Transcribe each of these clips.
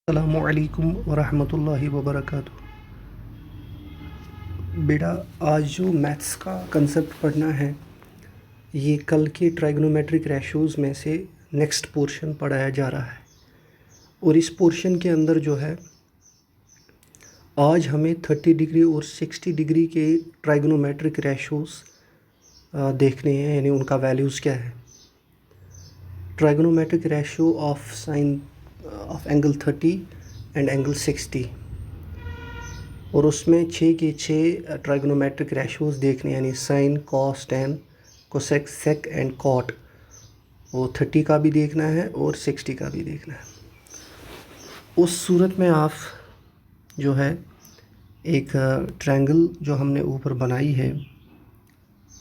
अस्सलामुअलैकुम वरहमतुल्लाहि वबरकातुहू। बेटा, आज जो मैथ्स का कंसेप्ट पढ़ना है ये कल के ट्राइग्नोमेट्रिक रेशोज़ में से नेक्स्ट पोर्शन पढ़ाया जा रहा है। और इस पोर्शन के अंदर जो है आज हमें 30 डिग्री और 60 डिग्री के ट्राइग्नोमेट्रिक रेशोज़ देखने हैं, यानी उनका वैल्यूज़ क्या है। Trigonometric ratio of sine of angle 30 and angle 60, और उसमें 6 के 6 ट्राइग्नोमेट्रिक रेशोज़ देखने, यानी sine, cos, tan, cosec, sec and cot. वो 30 का भी देखना है और 60 का भी देखना है। उस सूरत में आप जो है एक ट्रायंगल जो हमने ऊपर बनाई है,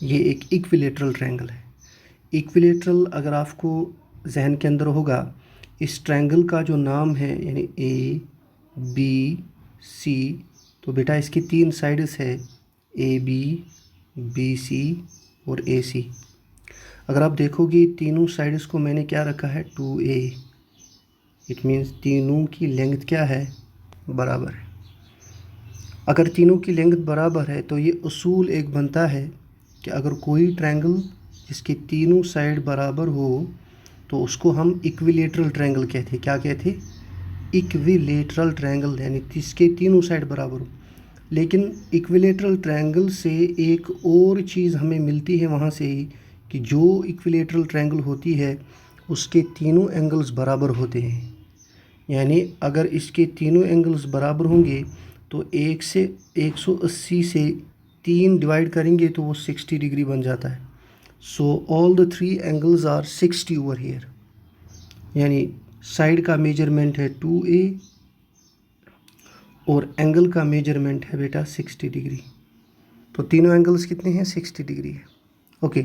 ये एक इक्विलेटरल ट्रायंगल है। इक्विलेटरल अगर आपको जहन के अंदर होगा, इस ट्रायंगल का जो नाम है यानी ए बी सी, तो बेटा इसकी 3 साइड्स है, ए बी सी और ए सी। अगर आप देखोगे तीनों साइड्स को मैंने क्या रखा है 2a। इट मीन्स तीनों की लेंथ क्या है, बराबर है। अगर तीनों की लेंथ बराबर है तो ये उसूल एक बनता है कि अगर कोई ट्रायंगल जिसकी तीनों साइड बराबर हो तो उसको हम इक्विलेटरल ट्रायंगल कहते हैं। क्या कहते हैं? इक्विलेटरल ट्रायंगल, यानी जिसके तीनों साइड बराबर हो। लेकिन इक्विलेटरल ट्रायंगल से एक और चीज़ हमें मिलती है वहाँ से ही, कि जो इक्विलेटरल ट्रायंगल होती है उसके तीनों एंगल्स बराबर होते हैं। यानी अगर इसके तीनों एंगल्स बराबर होंगे तो 1 से 180 से 3 डिवाइड करेंगे तो वो 60 डिग्री बन जाता है। So all the 3 angles are 60 over here. यानी साइड का मेजरमेंट है 2a और एंगल का मेजरमेंट है बेटा 60 डिग्री। तो तीनों एंगल्स कितने हैं? 60 डिग्री है। ओके,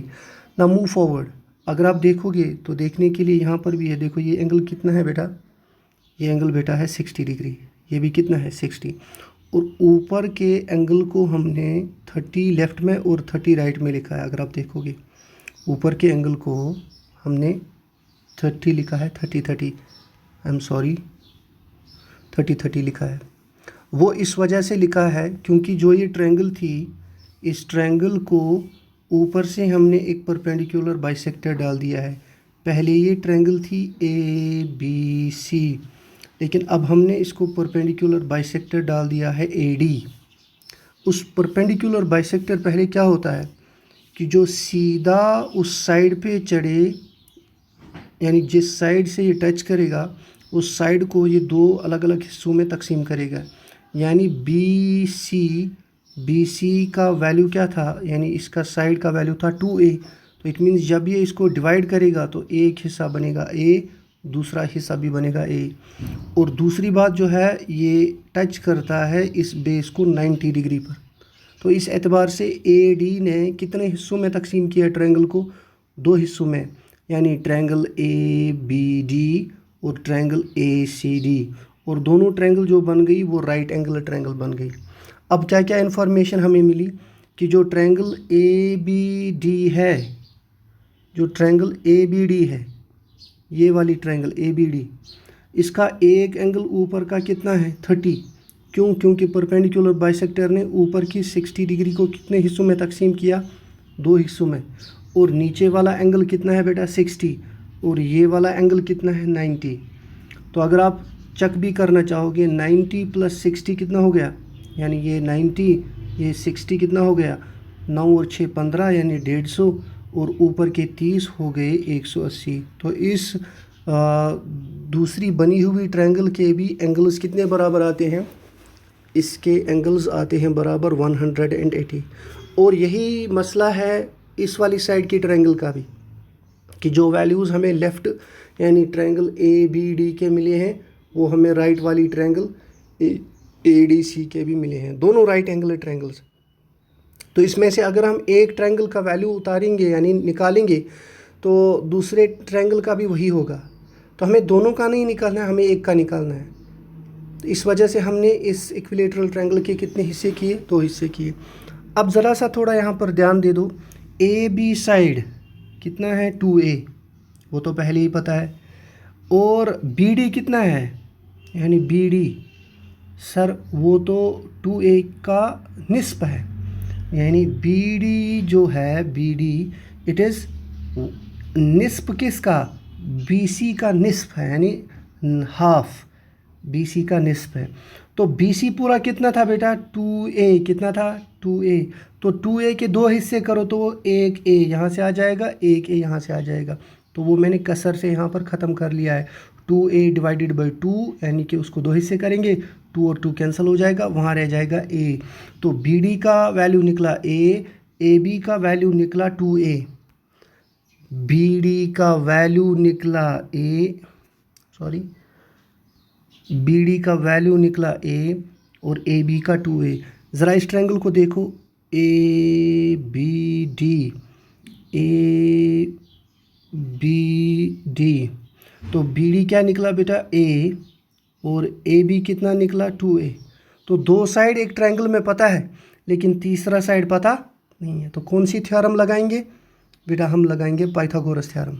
ना मूव फॉरवर्ड। अगर आप देखोगे तो देखने के लिए यहाँ पर भी है, देखो ये एंगल कितना है बेटा, ये एंगल बेटा है 60 डिग्री। ये भी कितना है? 60। और ऊपर के एंगल को हमने 30 लेफ़्ट में और 30 राइट में लिखा है। अगर आप देखोगे ऊपर के एंगल को हमने 30 लिखा है, 30 आई एम सॉरी 30 लिखा है। वो इस वजह से लिखा है क्योंकि जो ये ट्रायंगल थी, इस ट्रायंगल को ऊपर से हमने एक परपेंडिकुलर बाइसेक्टर डाल दिया है। पहले ये ट्रायंगल थी ए बी सी, लेकिन अब हमने इसको परपेंडिकुलर बाइसेक्टर डाल दिया है ए डी। उस परपेंडिकुलर बाइसेक्टर पहले क्या होता है कि जो सीधा उस साइड पे चढ़े, यानी जिस साइड से ये टच करेगा उस साइड को ये 2 अलग अलग हिस्सों में तकसीम करेगा। यानी बी सी का वैल्यू क्या था, यानी इसका साइड का वैल्यू था 2a। तो इट मीन्स जब ये इसको डिवाइड करेगा तो एक हिस्सा बनेगा a, दूसरा हिस्सा भी बनेगा a। और दूसरी बात जो है, ये टच करता है इस बेस को 90 डिग्री पर। तो इस एतबार से ए डी ने कितने हिस्सों में तकसीम किया ट्रायंगल को? 2 हिस्सों में, यानी ट्रायंगल ए बी डी और ट्रायंगल ए सी डी। और दोनों ट्रायंगल जो बन गई वो राइट एंगल ट्रायंगल बन गई। अब क्या क्या इन्फॉर्मेशन हमें मिली कि जो ट्रायंगल ए बी डी है, जो ट्रायंगल ए बी डी है, ये वाली ट्रायंगल ए बी डी, इसका एक एंगल ऊपर का कितना है? 30। क्यों? क्योंकि परपेंडिकुलर बाइसेक्टर ने ऊपर की 60 डिग्री को कितने हिस्सों में तकसीम किया? 2 हिस्सों में। और नीचे वाला एंगल कितना है बेटा? 60। और ये वाला एंगल कितना है? 90। तो अगर आप चेक भी करना चाहोगे, 90 + 60 कितना हो गया? यानी ये 90, ये 60 कितना हो गया? 9 और 6 15, यानी 150, और ऊपर के 30 हो गए 180। तो इस दूसरी बनी हुई ट्रायंगल के भी एंगल्स कितने बराबर आते हैं? इसके एंगल्स आते हैं बराबर 180। और यही मसला है इस वाली साइड की ट्रायंगल का भी, कि जो वैल्यूज़ हमें लेफ़्ट यानी ट्रायंगल ए बी डी के मिले हैं वो हमें राइट वाली ट्रायंगल ए डी सी के भी मिले हैं। दोनों राइट एंगल ट्रायंगल्स। तो इसमें से अगर हम एक ट्रायंगल का वैल्यू उतारेंगे यानी निकालेंगे तो दूसरे ट्रायंगल का भी वही होगा। तो हमें दोनों का नहीं निकालना है, हमें एक का निकालना है। तो इस वजह से हमने इस इक्विलेटरल ट्रायंगल के कितने हिस्से किए? 2 हिस्से किए। अब ज़रा सा थोड़ा यहाँ पर ध्यान दे दो, ए बी साइड कितना है? 2a, वो तो पहले ही पता है। और बी डी कितना है? यानी बी डी, सर वो तो 2a का निस्फ है, यानी बी डी जो है, बी डी इट इज़ निस्फ किसका, बी सी का निस्फ है, यानी हाफ बी सी का निस्फ है। तो बी सी पूरा कितना था बेटा, 2a, कितना था 2a, तो 2a के दो हिस्से करो तो वो एक a यहाँ से आ जाएगा, एक a यहाँ से आ जाएगा, तो वो मैंने कसर से यहाँ पर ख़त्म कर लिया है। 2a डिवाइडेड बाई 2, यानी कि उसको दो हिस्से करेंगे, 2 और 2 कैंसिल हो जाएगा, वहाँ रह जाएगा a। तो बी डी का वैल्यू निकला a, ए बी का वैल्यू निकला 2a, बी डी का वैल्यू निकला बी डी का वैल्यू निकला a और ए बी का 2a। ज़रा इस ट्रायंगल को देखो, A B D, A B D, तो बी डी क्या निकला बेटा a और ए बी कितना निकला 2a। तो दो साइड एक ट्रायंगल में पता है, लेकिन तीसरा साइड पता नहीं है, तो कौन सी थ्योरम लगाएंगे बेटा, हम लगाएंगे पाइथागोरस थ्योरम।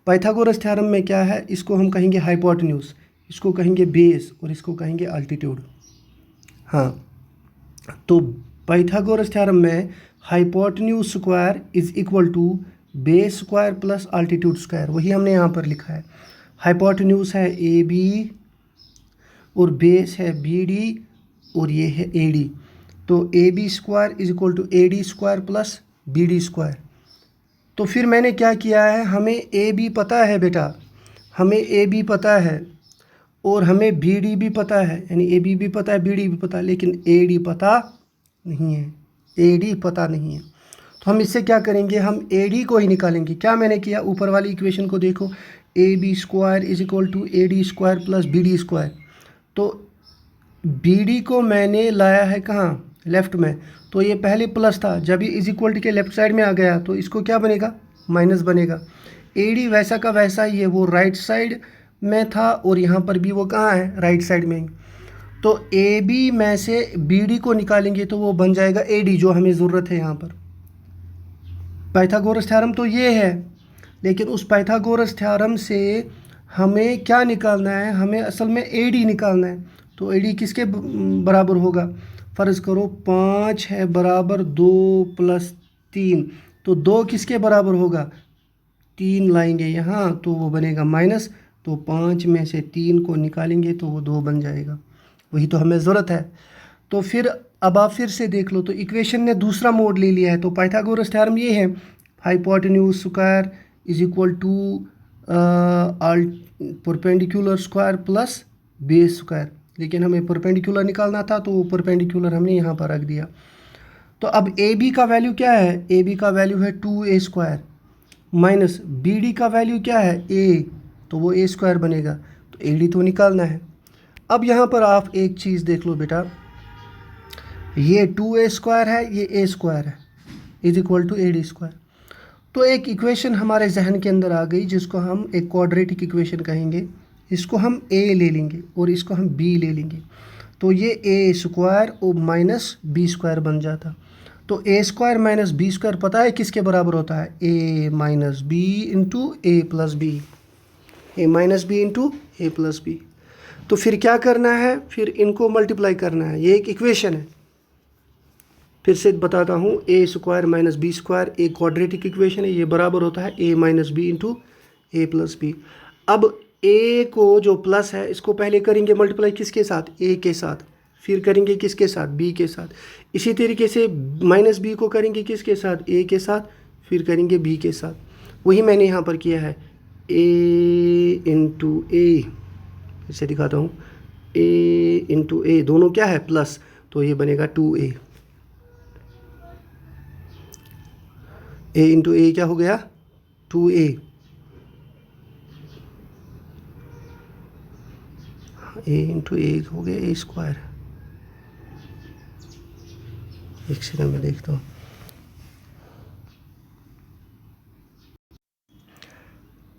पाइथागोरस थ्योरम में क्या है, इसको हम कहेंगे हाइपोटेन्यूज, इसको कहेंगे बेस और इसको कहेंगे अल्टीट्यूड। हाँ, तो पाइथागोरस थ्योरम में hypotenuse square is equal to base square plus altitude square, वही हमने यहाँ पर लिखा है। हाइपोटेन्यूज है ए बी और बेस है बी डी और ये है ए डी, तो A B square is equal to A D square plus B D square. तो फिर मैंने क्या किया है, हमें ए बी पता है बेटा, हमें ए बी पता है और हमें बी डी भी पता है, यानी ए बी भी पता है, बी डी भी पता है, लेकिन ए डी पता नहीं है, ए डी पता नहीं है। तो हम इससे क्या करेंगे, हम ए डी को ही निकालेंगे। क्या मैंने किया, ऊपर वाली इक्वेशन को देखो, A B square is equal to A D square plus B D square. तो बी डी को मैंने लाया है कहाँ, लेफ़्ट में, तो ये पहले प्लस था, जब ये इज इक्वल टू के लेफ़्ट साइड में आ गया तो इसको क्या बनेगा, माइनस बनेगा। ए डी वैसा का वैसा ही है, वो राइट साइड में था और यहाँ पर भी वो कहाँ है, राइट साइड में ही। तो ए बी में से बी डी को निकालेंगे तो वो बन जाएगा ए डी, जो हमें ज़रूरत है यहाँ पर। पाइथागोरस थ्योरम तो ये है, लेकिन उस पाइथागोरस थ्योरम से हमें क्या निकालना है, हमें असल में ए डी निकालना है। तो ए डी किसके बराबर होगा, फ़र्ज़ करो 5 है बराबर 2 + 3, तो 2 किसके बराबर होगा, 3 लाएंगे यहाँ तो वो बनेगा माइनस, तो 5 में से 3 को निकालेंगे तो वो 2 बन जाएगा, वही तो हमें ज़रूरत है। तो फिर अब आप फिर से देख लो, तो इक्वेशन ने दूसरा मोड ले लिया है। तो पाइथागोरस थ्योरम ये है, hypotenuse square is equal to perpendicular square plus base square, लेकिन हमें परपेंडिकुलर निकालना था तो वो परपेंडिकुलर हमने यहाँ पर रख दिया। तो अब ए बी का वैल्यू क्या है, ए बी का वैल्यू है 2a square minus B D का वैल्यू क्या है a, तो वो a स्क्वायर बनेगा, तो ए डी तो निकालना है। अब यहाँ पर आप एक चीज़ देख लो बेटा, ये 2a स्क्वायर है, ये a स्क्वायर है, is equal to A D square. तो एक इक्वेशन हमारे जहन के अंदर आ गई जिसको हम एक क्वाड्रेटिक इक्वेशन कहेंगे, इसको हम a ले लेंगे और इसको हम b ले लेंगे, तो ये a स्क्वायर और माइनस बी स्क्वायर बन जाता। तो a square minus B square पता है किसके बराबर होता है, a minus B into A plus B, A minus B into A plus B. तो फिर क्या करना है, फिर इनको मल्टीप्लाई करना है, ये एक इक्वेशन है। फिर से बताता हूँ, A square minus B square एक क्वाड्रेटिक इक्वेशन है, ये बराबर होता है a minus B into A plus B. अब a को जो प्लस है इसको पहले करेंगे मल्टीप्लाई किसके साथ, a के साथ, फिर करेंगे किसके साथ, b के साथ। इसी तरीके से माइनस b को करेंगे किसके साथ, a के साथ, फिर करेंगे b के साथ। वही मैंने यहाँ पर किया है, a इंटू ए, फिर से दिखाता हूँ, a इंटू ए, दोनों क्या है प्लस, तो ये बनेगा 2a। a इंटू ए क्या हो गया, 2a, a इंटू ए हो गया a स्क्वायर। एक सेकंड में देखता हूँ,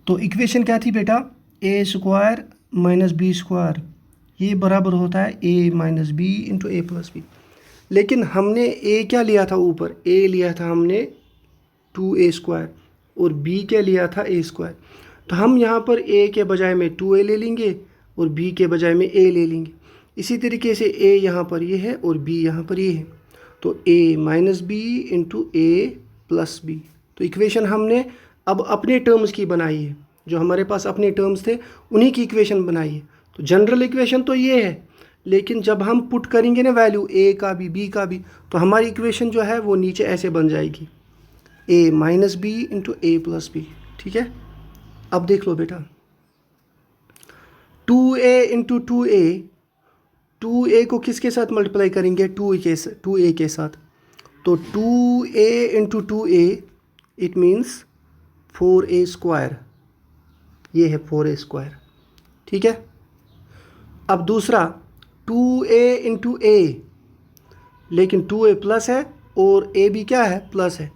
तो इक्वेशन क्या थी बेटा, a square minus B square, ये बराबर होता है a minus B into A plus B. लेकिन हमने a क्या लिया था ऊपर, a लिया था हमने 2a स्क्वायर और b क्या लिया था a स्क्वायर। तो हम यहाँ पर a के बजाय में 2a ले लेंगे और b के बजाय में a ले लेंगे। इसी तरीके से a यहाँ पर ये है और b यहाँ पर ये है, तो a minus B into a plus B. तो इक्वेशन हमने अब अपने टर्म्स की बनाई है, जो हमारे पास अपने टर्म्स थे उन्हीं की इक्वेशन बनाई है। तो जनरल इक्वेशन तो ये है, लेकिन जब हम पुट करेंगे ना वैल्यू a का भी b का भी, तो हमारी इक्वेशन जो है वो नीचे ऐसे बन जाएगी, a minus B into a plus B. ठीक है, अब देख लो बेटा, 2a इंटू 2a को किसके साथ मल्टीप्लाई करेंगे, 2a के साथ। तो 2a into 2a it means 4a square, ये है 4a स्क्वायर। ठीक है, अब दूसरा 2a इंटू a, लेकिन 2a प्लस है और a भी क्या है, प्लस है,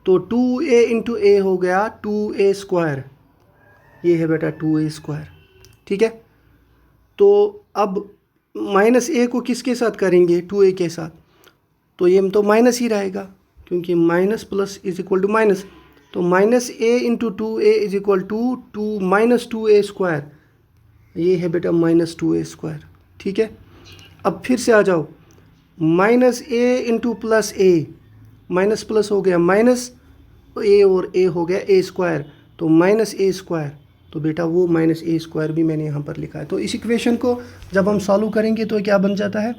तो 2a इंटू a हो गया 2a स्क्वायर, ये है बेटा 2a स्क्वायर। ठीक है, तो अब माइनस a को किसके साथ करेंगे, 2a के साथ, तो ये तो माइनस ही रहेगा, क्योंकि minus plus is equal to minus. तो minus a into 2a is equal to 2 minus 2a square, ये है बेटा माइनस 2a स्क्वायर। ठीक है, अब फिर से आ जाओ, minus a into plus a, minus plus हो गया माइनस a और a हो गया a स्क्वायर, तो माइनस a स्क्वायर, तो बेटा वो माइनस a स्क्वायर भी मैंने यहाँ पर लिखा है। तो इस इक्वेशन को जब हम सॉल्व करेंगे तो क्या बन जाता है,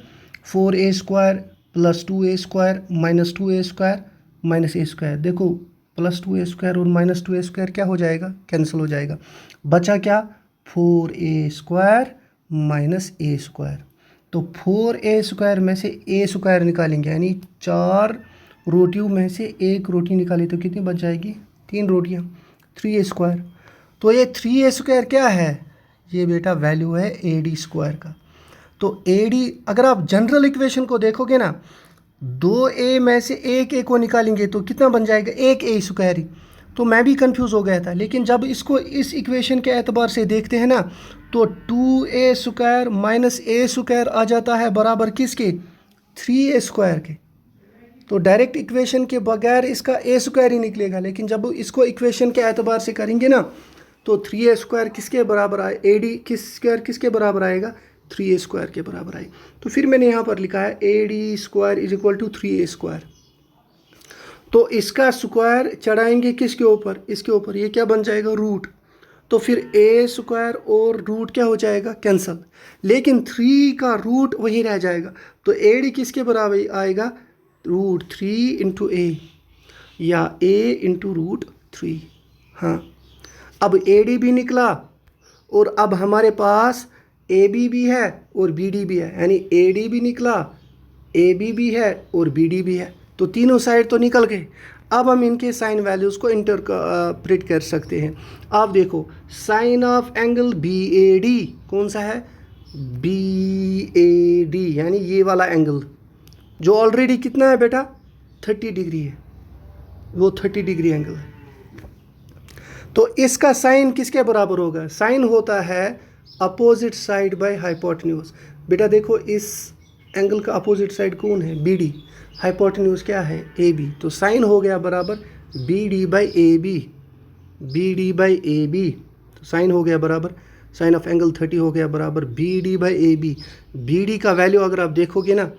4a square plus 2a square minus 2a square minus a square. देखो प्लस 2a स्क्वायर और माइनस 2a स्क्वायर क्या हो जाएगा, कैंसिल हो जाएगा, बचा क्या, 4a square minus a square. तो 4a स्क्वायर में से a स्क्वायर निकालेंगे, यानी 4 रोटियों में से एक रोटी निकाली तो कितनी बच जाएगी, 3 रोटियां, 3a स्क्वायर। तो ये 3a स्क्वायर क्या है, ये बेटा वैल्यू है ad स्क्वायर का। तो ad अगर आप जनरल इक्वेशन को देखोगे ना, 2a में से एक a को निकालेंगे तो कितना बन जाएगा, एक a स्क्वायर ही। तो मैं भी कंफ्यूज हो गया था, लेकिन जब इसको इस इक्वेशन के एतबार से देखते हैं ना, तो 2a square minus a square आ जाता है बराबर किसके, 3a स्क्वायर के। तो डायरेक्ट इक्वेशन के बगैर इसका a स्क्वायर ही निकलेगा, लेकिन जब इसको इक्वेशन के एतबार से करेंगे ना, तो 3a स्क्वायर किसके बराबर आए, ad किस स्क्वायर किसके बराबर आएगा, 3a स्क्वायर के बराबर आए। तो फिर मैंने यहाँ पर लिखा है ad square is equal to 3a square. तो इसका स्क्वायर चढ़ाएंगे किसके ऊपर, इसके ऊपर, ये क्या बन जाएगा, रूट। तो फिर a स्क्वायर और रूट क्या हो जाएगा, कैंसल, लेकिन 3 का रूट वही रह जाएगा। तो ad किसके बराबर आएगा, रूट 3 इंटू a, या a इंटू रूट 3। हाँ, अब ad भी निकला और अब हमारे पास ab भी है और bd भी है, यानी ad भी निकला, ab भी है और bd भी है, तो तीनों साइड तो निकल गए। अब हम इनके साइन वैल्यूज़ को इंटरप्रेट कर सकते हैं। आप देखो, साइन ऑफ एंगल BAD कौन सा है, BAD, यानी ये वाला एंगल जो ऑलरेडी कितना है बेटा, 30 डिग्री है, वो 30 डिग्री एंगल है। तो इसका साइन किसके बराबर होगा, साइन होता है अपोजिट साइड बाय हाइपोटेन्यूज। बेटा देखो, इस एंगल का अपोजिट साइड कौन है, BD, हाइपोटेन्यूज क्या है, AB। तो साइन हो गया बराबर BD by AB, BD by AB। तो साइन हो गया बराबर, साइन ऑफ एंगल 30 हो गया बराबर BD बाई AB। BD का वैल्यू अगर आप देखोगे ना,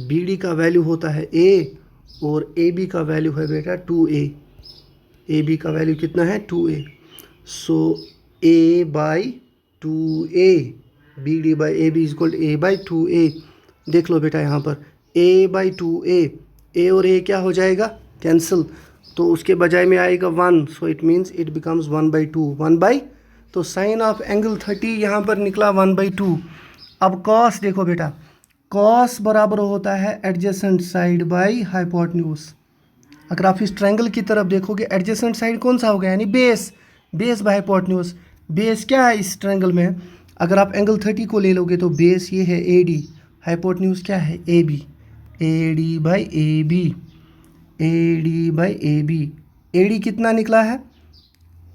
BD का वैल्यू होता है A और AB का वैल्यू है बेटा 2A। AB का वैल्यू कितना है, 2A। So A by 2A, BD by AB is equal A by 2A। देख लो बेटा यहाँ पर a बाई 2a, a और a क्या हो जाएगा, कैंसिल, तो उसके बजाय में आएगा 1, so it means it becomes 1/2, 1 तो साइन ऑफ एंगल 30 यहाँ पर निकला 1/2। अब कॉस देखो बेटा, कॉस बराबर होता है एडजेसेंट साइड बाई हाइपोटेन्यूज। अगर आप इस ट्रायंगल की तरफ देखोगे, एडजेसेंट साइड कौन सा होगा, यानी base, base by hypotenuse. Base क्या है इस ट्रायंगल में, अगर आप एंगल 30 को ले लोगे तो बेस ये है AD, हाइपोटेन्यूज क्या है AB, AD by AB, AD by AB। AD कितना निकला है,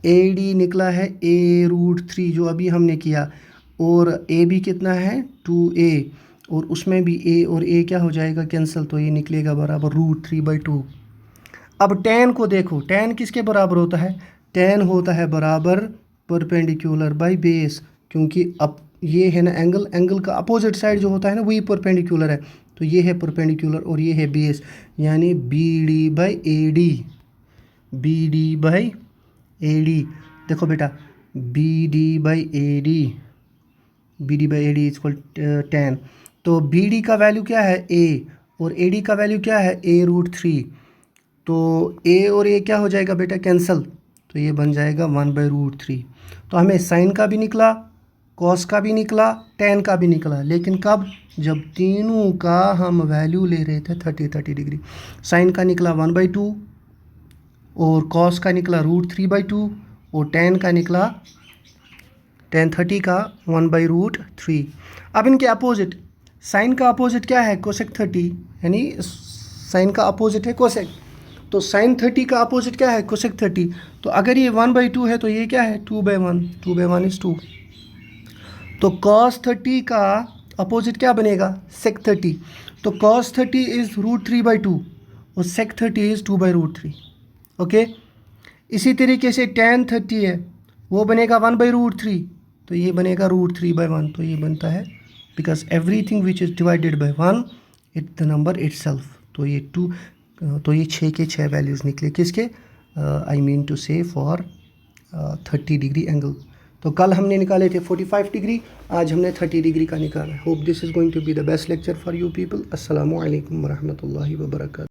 AD निकला है A√3 जो अभी हमने किया, और AB कितना है 2A, और उसमें भी A और A क्या हो जाएगा, कैंसिल, तो ये निकलेगा बराबर √3/2। अब tan को देखो, tan किसके बराबर होता है, tan होता है बराबर परपेंडिकुलर बाई बेस, क्योंकि अब ये है ना एंगल, एंगल का अपोजिट साइड जो होता है ना वही परपेंडिकुलर है, तो ये है परपेंडिकुलर और ये है बेस, यानी B D by A D, B D by A D. देखो बेटा, B D by A D, B D by A D equal 10। तो बी डी का वैल्यू क्या है ए, और ए डी का वैल्यू क्या है a√3। तो ए और ए क्या हो जाएगा बेटा कैंसल, तो ये बन जाएगा 1/√3। तो हमें साइन का भी निकला, कॉस का भी निकला, टेन का भी निकला, लेकिन कब, जब तीनों का हम वैल्यू ले रहे थे 30 डिग्री। साइन का निकला 1/2 और कॉस का निकला √3/2 और टेन का निकला, टेन 30 का 1/√3। अब इनके अपोजिट, साइन का अपोजिट क्या है कोसेक 30, यानी साइन का अपोजिट है कोसेक, तो साइन 30 का अपोजिट क्या है कोसेक 30। तो अगर ये 1/2 है तो ये क्या है 2/1, 2/1 इज़ 2। तो cos 30 का अपोजिट क्या बनेगा sec 30, तो cos 30 इज़ √3/2 और sec 30 इज़ 2/√3। ओके, इसी तरीके से tan 30 है, वो बनेगा 1/√3, तो ये बनेगा √3/1। तो ये बनता है because everything which is divided by 1 it the number itself. तो ये 2, तो ये 6 के 6 वैल्यूज़ निकले किसके, आई मीन टू से फॉर 30 डिग्री एंगल। तो कल हमने निकाले थे 45 डिग्री, आज हमने 30 डिग्री का निकाला। Hope this is going to be the best lecture for you people. अस्सलामु अलैकुम वरहमतुल्लाहि वबरकातुहू।